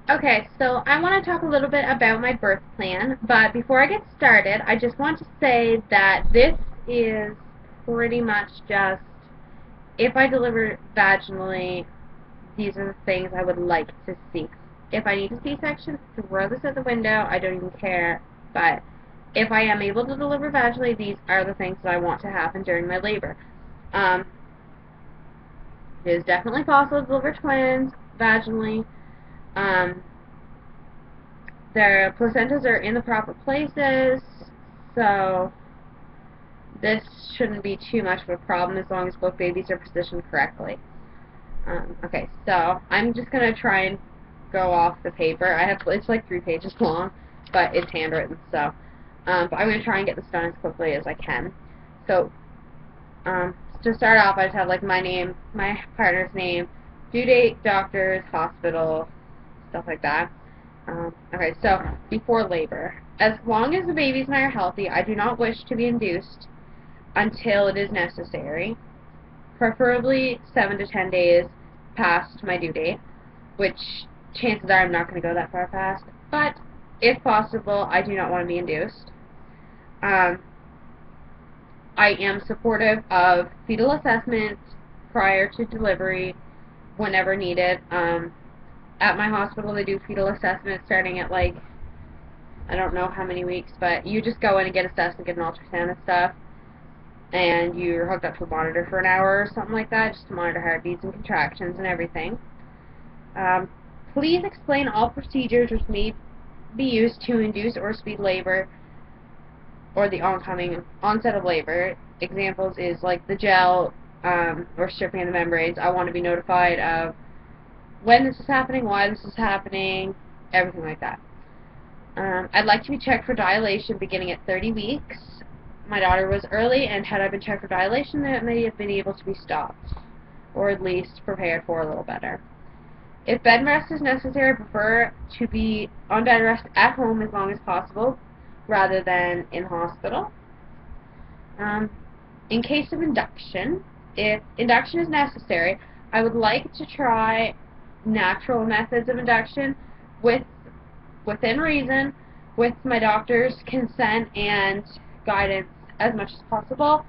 Okay, so I want to talk a little bit about my birth plan, but before I get started, I just want to say that this is pretty much just if I deliver vaginally, these are the things I would like to see. If I need a C-section, throw this out the window. I don't even care. But if I am able to deliver vaginally, these are the things that I want to happen during my labor. Um, it is definitely possible to deliver twins vaginally. Um, their placentas are in the proper places, so this shouldn't be too much of a problem as long as both babies are positioned correctly. Okay, so I'm just gonna try and go off the paper. It's like 3 pages long, but it's handwritten, so but I'm gonna try and get this done as quickly as I can. So to start off, I just have like my name, my partner's name, due date, doctors, hospital, stuff like that. Okay, so before labor, as long as the babies and I are healthy, I do not wish to be induced until it is necessary, preferably 7 to 10 days past my due date, which chances are I'm not going to go that far past, but if possible, I do not want to be induced. I am supportive of fetal assessment prior to delivery whenever needed. At my hospital, they do fetal assessment starting at like, I don't know how many weeks, but you just go in and get assessed and get an ultrasound and stuff, and you're hooked up to a monitor for an hour or something like that, just to monitor heartbeats and contractions and everything. Please explain all procedures which may be used to induce or speed labor or the oncoming onset of labor. Examples is like the gel or stripping of the membranes. I want to be notified of when this is happening, why this is happening, everything like that. I'd like to be checked for dilation beginning at 30 weeks. My daughter was early, and had I been checked for dilation, that may have been able to be stopped, or at least prepared for a little better. If bed rest is necessary, I prefer to be on bed rest at home as long as possible, rather than in hospital. In case of induction, if induction is necessary, I would like to try natural methods of induction within reason, with my doctor's consent and guidance as much as possible.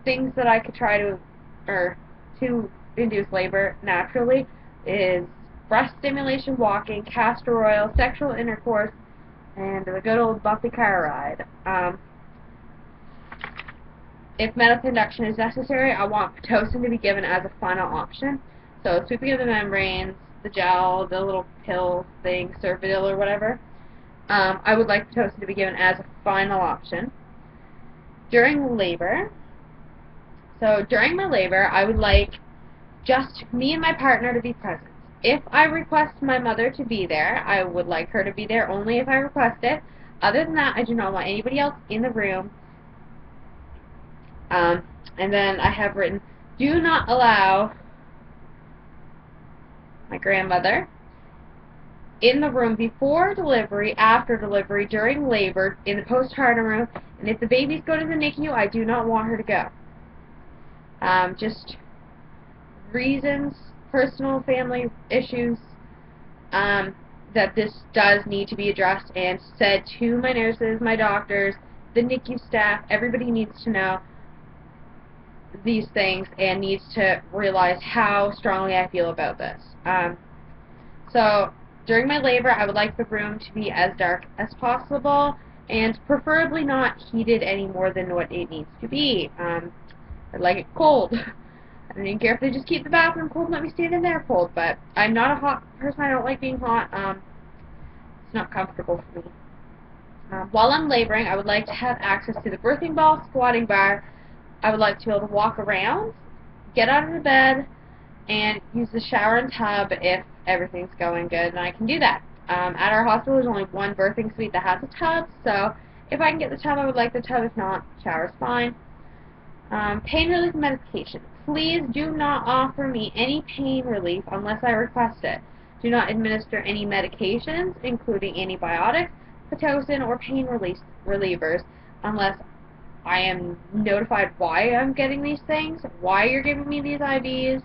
Things that I could try to induce labor naturally is breast stimulation, walking, castor oil, sexual intercourse, and the good old Buffy car ride. If medical induction is necessary, I want Pitocin to be given as a final option. So sweeping of the membranes, the gel, the little pill thing, Servidil or whatever. I would like Pitocin to be given as a final option. During labor, so during my labor, I would like just me and my partner to be present. If I request my mother to be there, I would like her to be there only if I request it. Other than that, I do not want anybody else in the room. And then I have written, do not allow my grandmother in the room before delivery, after delivery, during labor, in the postpartum room, and if the babies go to the NICU, I do not want her to go. Just reasons, personal family issues, that this does need to be addressed and said to my nurses, my doctors, the NICU staff. Everybody needs to know these things and needs to realize how strongly I feel about this. So during my labor, I would like the room to be as dark as possible and preferably not heated any more than what it needs to be. I'd like it cold. I don't even care if they just keep the bathroom cold and let me stand in there cold, but I'm not a hot person. I don't like being hot. It's not comfortable for me. While I'm laboring, I would like to have access to the birthing ball, squatting bar. I would like to be able to walk around, get out of the bed, and use the shower and tub if everything's going good, and I can do that. At our hospital, there's only one birthing suite that has a tub, so if I can get the tub, I would like the tub. If not, shower's fine. Pain relief medication. Please do not offer me any pain relief unless I request it. Do not administer any medications, including antibiotics, Pitocin, or pain relievers, unless I am notified why I'm getting these things, why you're giving me these IVs,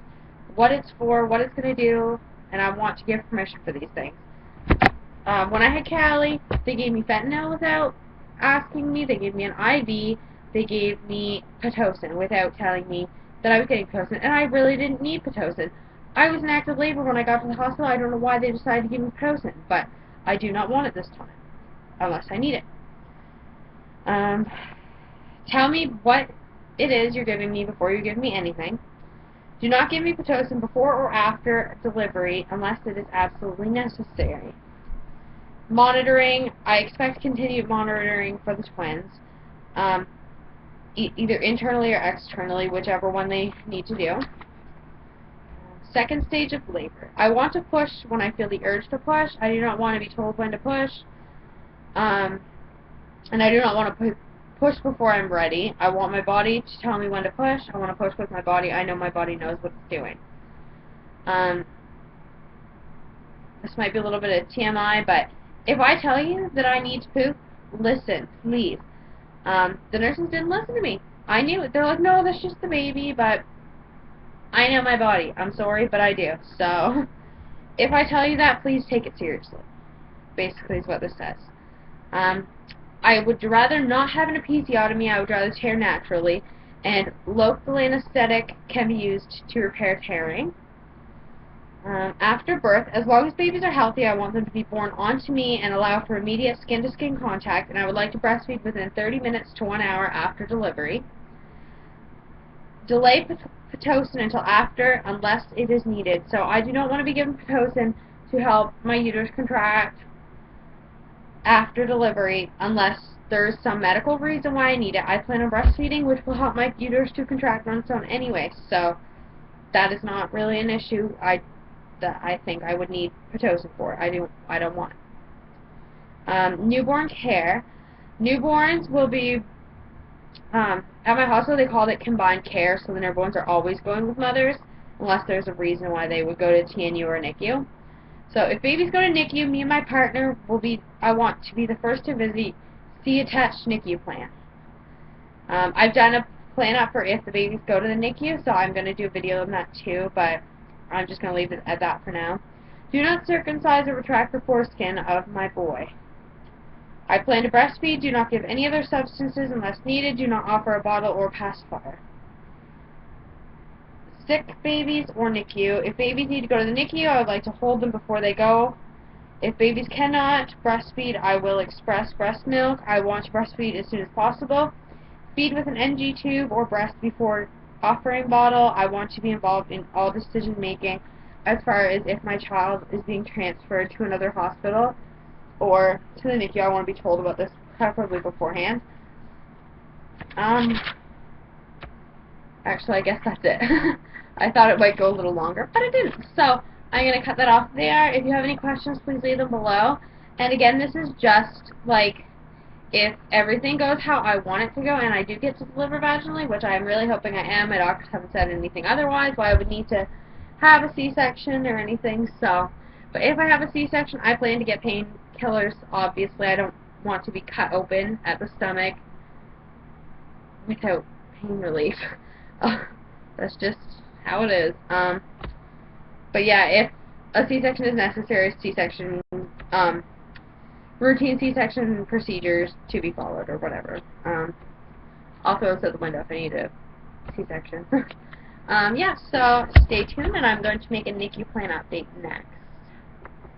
what it's for, what it's going to do, and I want to give permission for these things. When I had Callie, they gave me fentanyl without asking me. They gave me an IV. They gave me Pitocin without telling me that I was getting Pitocin, and I really didn't need Pitocin. I was in active labor when I got to the hospital. I don't know why they decided to give me Pitocin, but I do not want it this time, unless I need it. Tell me what it is you're giving me before you give me anything. Do not give me Pitocin before or after delivery unless it is absolutely necessary. Monitoring, I expect continued monitoring for the twins, either internally or externally, whichever one they need to do. Second stage of labor. I want to push when I feel the urge to push. I do not want to be told when to push. And I do not want to push before I'm ready. I want my body to tell me when to push. I want to push with my body. I know my body knows what it's doing. This might be a little bit of TMI, but if I tell you that I need to poop, listen, please. The nurses didn't listen to me. I knew it. They're like, no, that's just the baby, but I know my body. I'm sorry, but I do. So, if I tell you that, please take it seriously. Basically is what this says. I would rather not have an episiotomy. I would rather tear naturally. And local anesthetic can be used to repair tearing. After birth, as long as babies are healthy, I want them to be born onto me and allow for immediate skin-to-skin contact, and I would like to breastfeed within 30 minutes to 1 hour after delivery. Delay Pitocin until after, unless it is needed. So I do not want to be given Pitocin to help my uterus contract after delivery unless there's some medical reason why I need it. I plan on breastfeeding, which will help my uterus to contract on its own anyway, so that is not really an issue that I think I would need Pitocin for. I don't want it. Newborn care. Newborns will be at my hospital. They called it combined care, so the newborns are always going with mothers unless there's a reason why they would go to TNU or NICU. So if babies go to NICU, me and my partner I want to be the first to visit C-attached NICU plan. I've done a plan up for if the babies go to the NICU, so I'm going to do a video on that too, but I'm just going to leave it at that for now. Do not circumcise or retract the foreskin of my boy. I plan to breastfeed. Do not give any other substances unless needed. Do not offer a bottle or pacifier. Sick babies or NICU. If babies need to go to the NICU, I would like to hold them before they go. If babies cannot breastfeed, I will express breast milk. I want to breastfeed as soon as possible. Feed with an NG tube or breast before offering bottle. I want to be involved in all decision making as far as if my child is being transferred to another hospital or to the NICU. I want to be told about this preferably beforehand. Actually, I guess that's it. I thought it might go a little longer, but it didn't. So I'm going to cut that off there. If you have any questions, please leave them below. And again, this is just like if everything goes how I want it to go and I do get to deliver vaginally, which I am really hoping I am. My doctors haven't said anything otherwise, why I would need to have a C-section or anything. So, but if I have a C-section, I plan to get painkillers. Obviously, I don't want to be cut open at the stomach without pain relief. That's just how it is. But yeah, if a C-section is necessary, C-section, routine C-section procedures to be followed or whatever. I'll throw this out the window if I need a C-section. Yeah, so stay tuned, and I'm going to make a NICU plan update next.